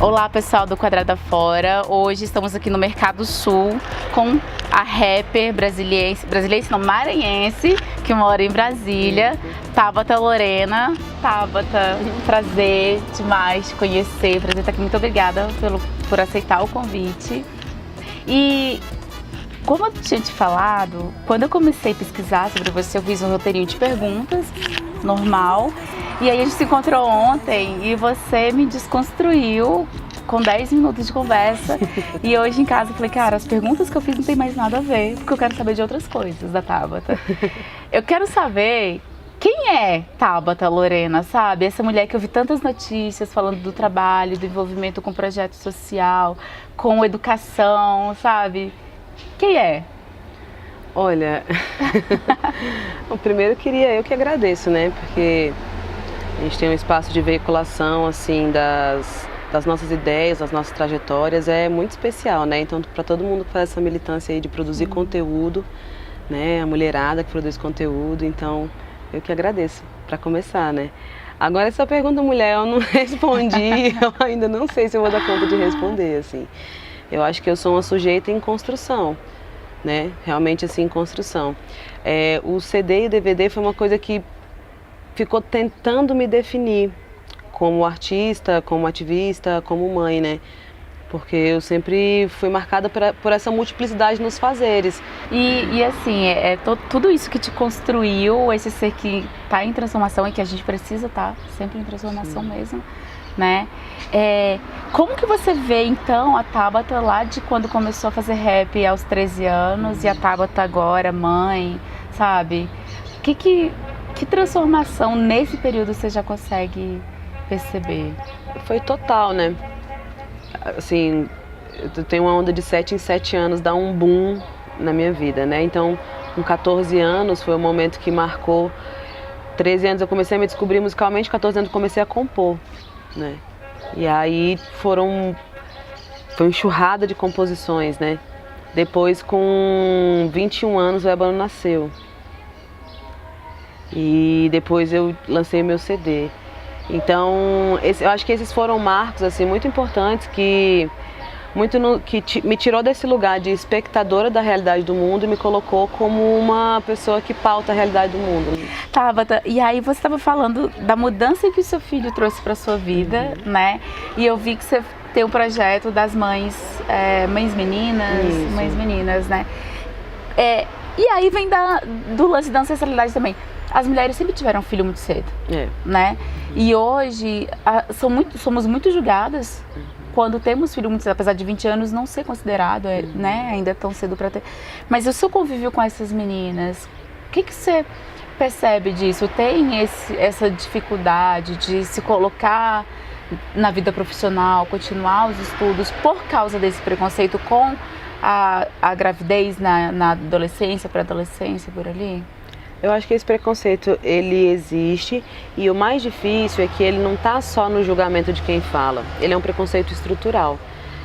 Olá pessoal do Quadrada Fora, hoje estamos aqui no Mercado Sul com a rapper brasiliense não, maranhense, que mora em Brasília, Tabata Lorena. Tabata, prazer demais te conhecer, prazer estar aqui, muito obrigada por aceitar o convite. E como eu tinha te falado, quando eu comecei a pesquisar sobre você, eu fiz um roteirinho de perguntas, normal. E aí a gente se encontrou ontem e você me desconstruiu com 10 minutos de conversa. E hoje em casa eu falei, cara, as perguntas que eu fiz não tem mais nada a ver, porque eu quero saber de outras coisas da Tabata. Eu quero saber quem é Tabata Lorena, sabe? Essa mulher que eu vi tantas notícias falando do trabalho, do envolvimento com projeto social, com educação, sabe? Quem é? Olha, o primeiro eu que agradeço, né? Porque a gente tem um espaço de veiculação, assim, das nossas ideias, das nossas trajetórias, é muito especial, né? Então, para todo mundo que faz essa militância aí de produzir conteúdo, né? A mulherada que produz conteúdo, então, eu que agradeço, para começar, né? Agora, essa pergunta, mulher, eu não respondi, eu ainda não sei se eu vou dar conta de responder, assim. Eu acho que eu sou uma sujeita em construção, né? Realmente, assim, em construção. O CD e o DVD foi uma coisa que ficou tentando me definir como artista, como ativista, como mãe, né? Porque eu sempre fui marcada por essa multiplicidade nos fazeres. E assim, tudo isso que te construiu, esse ser que está em transformação e que a gente precisa estar sempre em transformação mesmo, né? Como que você vê então a Tabata lá de quando começou a fazer rap aos 13 anos e a Tabata agora, mãe, sabe? Que transformação nesse período você já consegue perceber? Foi total, né? Assim, eu tenho uma onda de 7 em 7 anos, dá um boom na minha vida, né? Então, com 14 anos foi o momento que marcou. 13 anos eu comecei a me descobrir musicalmente, 14 anos eu comecei a compor, né? E aí foi uma enxurrada de composições, né? Depois, com 21 anos, o Ébano nasceu. E depois eu lancei o meu CD. Então, eu acho que esses foram marcos assim, muito importantes que me tirou desse lugar de espectadora da realidade do mundo e me colocou como uma pessoa que pauta a realidade do mundo. Tabata, e aí você estava falando da mudança que o seu filho trouxe para sua vida, né? E eu vi que você tem o projeto das mães meninas, né? E aí vem do lance da ancestralidade também. As mulheres sempre tiveram filho muito cedo, né? E hoje somos muito julgadas quando temos filho muito cedo, apesar de 20 anos não ser considerado, né? Ainda é tão cedo para ter. Mas o seu convívio com essas meninas, o que você percebe disso? Tem essa dificuldade de se colocar na vida profissional, continuar os estudos por causa desse preconceito com a gravidez na adolescência, pré-adolescência, por ali? Eu acho que esse preconceito, ele existe e o mais difícil é que ele não está só no julgamento de quem fala, ele é um preconceito estrutural.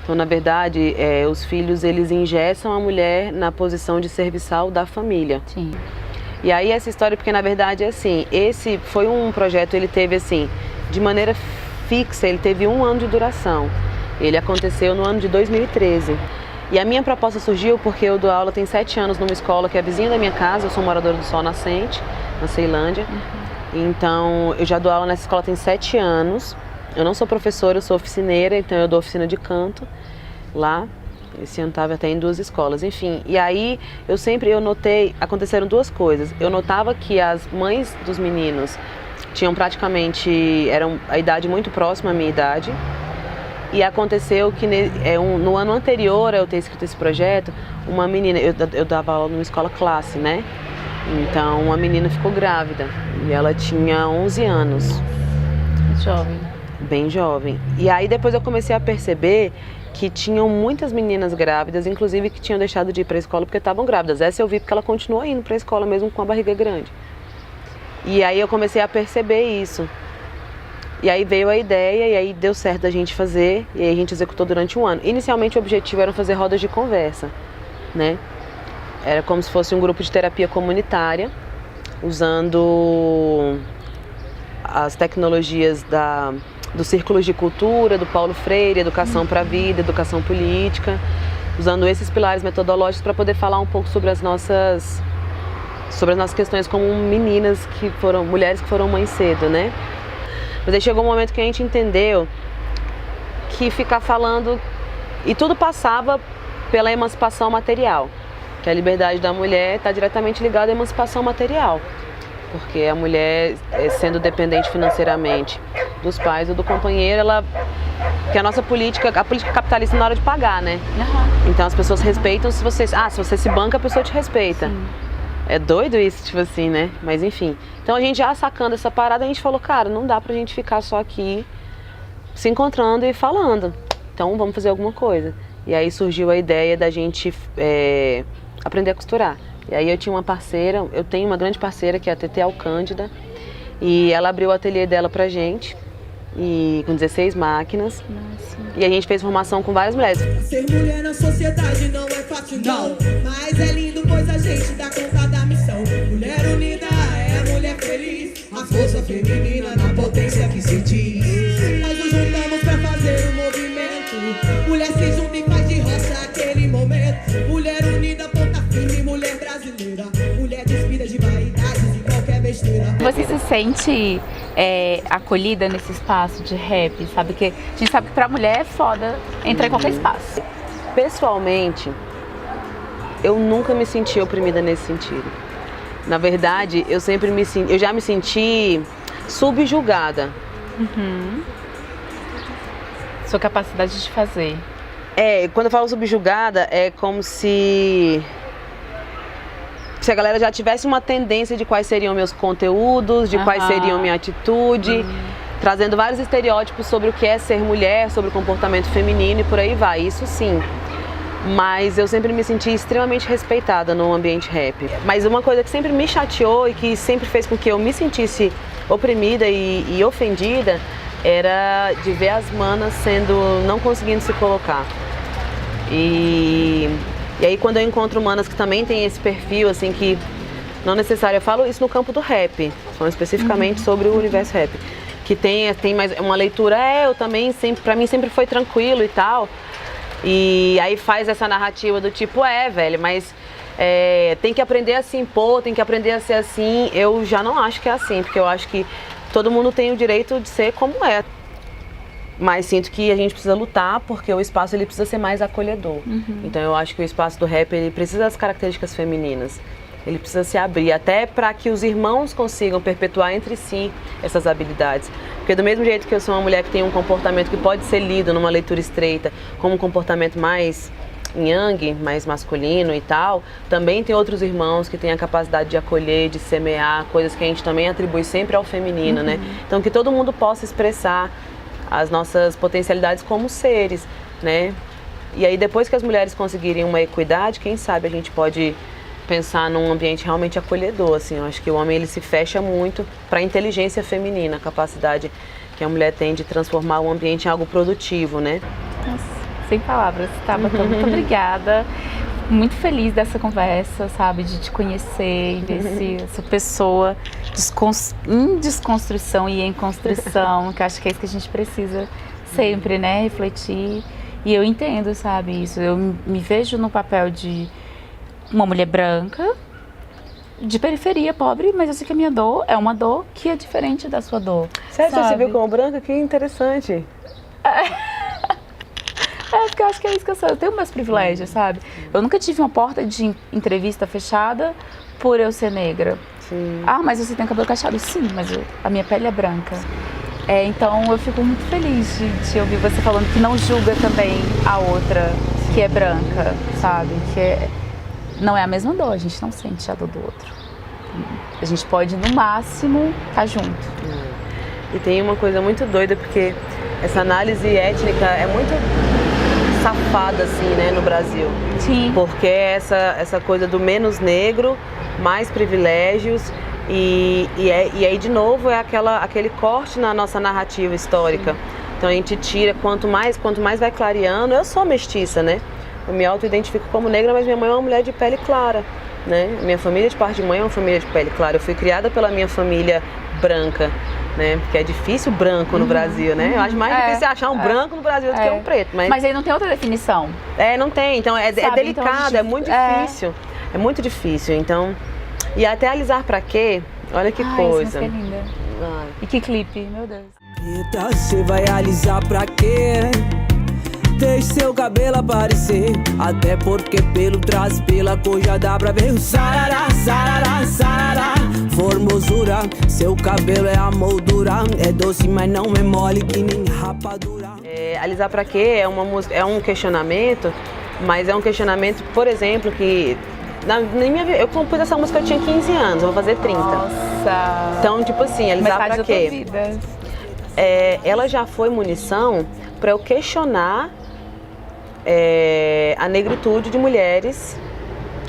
Então, na verdade, os filhos, eles engessam a mulher na posição de serviçal da família. Sim. E aí essa história, porque na verdade é assim, esse foi um projeto, ele teve assim, de maneira fixa, ele teve 1 ano de duração. Ele aconteceu no ano de 2013. E a minha proposta surgiu porque eu dou aula tem 7 anos numa escola que é vizinha da minha casa, eu sou moradora do Sol Nascente, na Ceilândia. Então, eu já dou aula nessa escola tem 7 anos. Eu não sou professora, eu sou oficineira, então eu dou oficina de canto lá. Esse ano estava até em 2 escolas, enfim. E aí, eu notei, aconteceram 2 coisas. Eu notava que as mães dos meninos tinham eram a idade muito próxima à minha idade. E aconteceu que no ano anterior a eu ter escrito esse projeto, uma menina, eu dava aula numa escola classe, né? Então, uma menina ficou grávida e ela tinha 11 anos. Jovem. Bem jovem. E aí depois eu comecei a perceber que tinham muitas meninas grávidas, inclusive que tinham deixado de ir para a escola porque estavam grávidas. Essa eu vi porque ela continuou indo para a escola mesmo com a barriga grande. E aí eu comecei a perceber isso. E aí veio a ideia e aí deu certo da gente fazer e aí a gente executou durante 1 ano. Inicialmente o objetivo era fazer rodas de conversa, né? Era como se fosse um grupo de terapia comunitária, usando as tecnologias dos círculos de cultura, do Paulo Freire, educação para a vida, educação política, usando esses pilares metodológicos para poder falar um pouco sobre as nossas questões como meninas que foram, mulheres que foram mães cedo, né? Mas aí chegou um momento que a gente entendeu que ficar falando, e tudo passava pela emancipação material, que a liberdade da mulher está diretamente ligada à emancipação material, porque a mulher, sendo dependente financeiramente dos pais ou do companheiro, que a nossa política, a política capitalista na hora de pagar, né? Uhum. Então as pessoas respeitam se você se banca, a pessoa te respeita. Sim. É doido isso, tipo assim, né? Mas enfim. Então a gente já sacando essa parada, a gente falou, cara, não dá pra gente ficar só aqui se encontrando e falando. Então vamos fazer alguma coisa. E aí surgiu a ideia da gente aprender a costurar. E aí eu tenho uma grande parceira que é a TT Alcândida, e ela abriu o ateliê dela pra gente, e com 16 máquinas. Nossa. E a gente fez formação com várias mulheres. Ser mulher na sociedade não é fácil não, mas é lindo pois a gente dá conta da missão. Mulher unida é mulher feliz, a força feminina na potência que se diz. Nós nos juntamos pra fazer um movimento, mulher se junta e faz de roça aquele momento. Mulher unida, ponta firme, mulher brasileira, mulher despida de vaidades e qualquer besteira. Você se sente acolhida nesse espaço de rap, sabe? Que a gente sabe que pra mulher é foda entrar em qualquer espaço. Pessoalmente, eu nunca me senti oprimida nesse sentido. Na verdade, eu já me senti subjugada. Uhum. Sua capacidade de fazer. Quando eu falo subjugada, é como se a galera já tivesse uma tendência de quais seriam meus conteúdos, de quais seriam minha atitude, trazendo vários estereótipos sobre o que é ser mulher, sobre o comportamento feminino e por aí vai, isso sim. Mas eu sempre me senti extremamente respeitada no ambiente rap. Mas uma coisa que sempre me chateou e que sempre fez com que eu me sentisse oprimida e ofendida era de ver as manas não conseguindo se colocar. E aí quando eu encontro manas que também tem esse perfil, assim, que não necessário, eu falo isso no campo do rap, falando especificamente sobre o universo rap, que tem mais uma leitura, eu também, pra mim sempre foi tranquilo e tal, e aí faz essa narrativa do tipo, velho, mas tem que aprender a se impor, tem que aprender a ser assim. Eu já não acho que é assim, porque eu acho que todo mundo tem o direito de ser como é. Mas sinto que a gente precisa lutar porque o espaço ele precisa ser mais acolhedor. Uhum. Então eu acho que o espaço do rap ele precisa das características femininas. Ele precisa se abrir até para que os irmãos consigam perpetuar entre si essas habilidades. Porque do mesmo jeito que eu sou uma mulher que tem um comportamento que pode ser lido numa leitura estreita como um comportamento mais yang, mais masculino e tal, também tem outros irmãos que têm a capacidade de acolher, de semear, coisas que a gente também atribui sempre ao feminino, né? Então que todo mundo possa expressar as nossas potencialidades como seres, né? E aí depois que as mulheres conseguirem uma equidade, quem sabe a gente pode pensar num ambiente realmente acolhedor, assim. Eu acho que o homem ele se fecha muito para a inteligência feminina, a capacidade que a mulher tem de transformar o ambiente em algo produtivo, né? Nossa, sem palavras, Tabata, muito obrigada. Muito feliz dessa conversa, sabe, de te conhecer, essa pessoa em desconstrução e em construção, que eu acho que é isso que a gente precisa sempre, né, refletir. E eu entendo, sabe, isso. Eu me vejo no papel de uma mulher branca, de periferia, pobre, mas eu sei que a minha dor é uma dor que é diferente da sua dor. Sério, você se viu como branca? Que interessante. Porque eu acho que é isso que eu sou. Eu tenho meus privilégios, sabe? Eu nunca tive uma porta de entrevista fechada por eu ser negra. Sim. Mas você tem cabelo cacheado? Sim, mas a minha pele é branca. Então eu fico muito feliz de ouvir você falando que não julga também a outra que é branca, sabe? Não é a mesma dor, a gente não sente a dor do outro. A gente pode, no máximo, estar junto. E tem uma coisa muito doida, porque essa análise étnica é muito safada, assim, né, no Brasil. Sim. Porque essa coisa do menos negro, mais privilégios, e aí, de novo, é aquele corte na nossa narrativa histórica. Sim. Então a gente tira, quanto mais vai clareando. Eu sou mestiça, né? Eu me auto-identifico como negra, mas minha mãe é uma mulher de pele clara, né? Minha família de parte de mãe é uma família de pele clara. Eu fui criada pela minha família branca. né? Porque é difícil branco no Brasil, né? Eu acho mais difícil achar um branco no Brasil do que um preto. Mas aí não tem outra definição. Não tem. Então é delicado, então é muito difícil. É muito difícil, então... E até alisar pra quê? Olha que coisa. Essa música é linda. E que clipe, meu Deus. Preta, você vai alisar pra quê? Deixe seu cabelo aparecer. Até porque pelo trás, pela cor já dá pra ver o sarará, sarará, sarará. Formosura, seu cabelo é a moldura. É doce, mas não é mole que nem rapadura. Alisar pra quê? É uma música, é um questionamento, mas é um questionamento, por exemplo, que na minha vida, eu compus essa música, eu tinha 15 anos, eu vou fazer 30. Nossa! Então, tipo assim, alisar pra quê? Ela já foi munição pra eu questionar a negritude de mulheres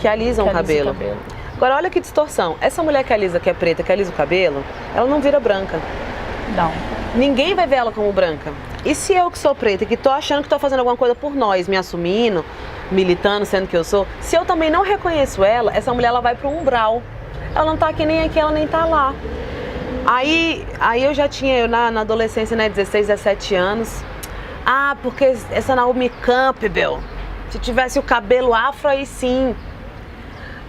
que alisam o cabelo. Agora, olha que distorção. Essa mulher que alisa, que é preta, que alisa o cabelo, ela não vira branca. Não. Ninguém vai ver ela como branca. E se eu que sou preta, que tô achando que tô fazendo alguma coisa por nós, me assumindo, militando, sendo que eu sou, se eu também não reconheço ela, essa mulher ela vai pro umbral. Ela não tá aqui nem aqui, ela nem tá lá. Aí eu já tinha, na adolescência, né, 16, 17 anos. Porque essa Naomi Campbell, se tivesse o cabelo afro, aí sim.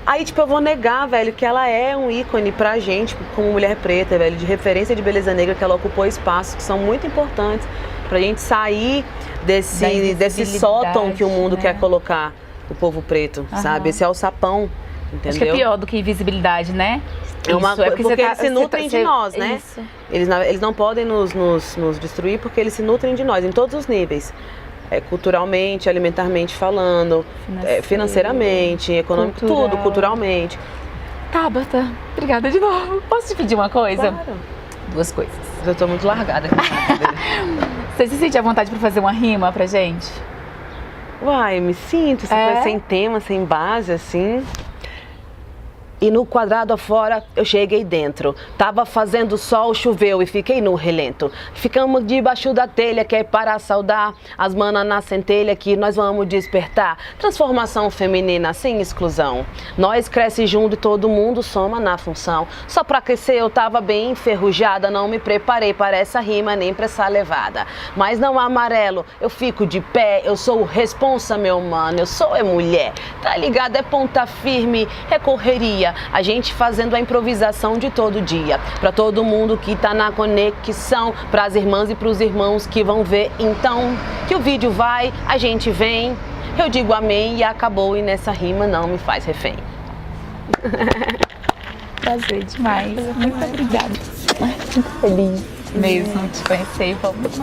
Aí, tipo, eu vou negar, velho, que ela é um ícone pra gente, como mulher preta, velho, de referência de beleza negra, que ela ocupou espaços que são muito importantes pra gente sair desse sótão que o mundo quer colocar o povo preto, sabe? Esse alçapão, entendeu? Acho que é pior do que visibilidade, né? Porque eles se nutrem de nós, né? Eles não podem nos destruir porque eles se nutrem de nós, em todos os níveis. Culturalmente, alimentarmente falando, financeiramente, econômico, tudo, culturalmente. Tabata, obrigada de novo. Posso te pedir uma coisa? Claro. 2 coisas. Eu tô muito largada aqui. Você se sente à vontade pra fazer uma rima pra gente? Uai, me sinto, essa coisa sem tema, sem base, assim. E no quadrado afora eu cheguei dentro. Tava fazendo sol, choveu e fiquei no relento. Ficamos debaixo da telha que é para saudar as manas na centelha que nós vamos despertar. Transformação feminina sem exclusão. Nós cresce junto e todo mundo soma na função. Só pra crescer eu tava bem enferrujada, não me preparei para essa rima nem pra essa levada. Mas não amarelo, eu fico de pé, eu sou o responsa, meu mano, eu sou mulher. Tá ligado? É ponta firme, é correria. A gente fazendo a improvisação de todo dia. Pra todo mundo que tá na conexão. Pras irmãs e pros irmãos que vão ver. Então, que o vídeo vai, a gente vem. Eu digo amém e acabou. E nessa rima não me faz refém. Prazer demais. Muito obrigada. Muito feliz mesmo de te conhecer. Vamos.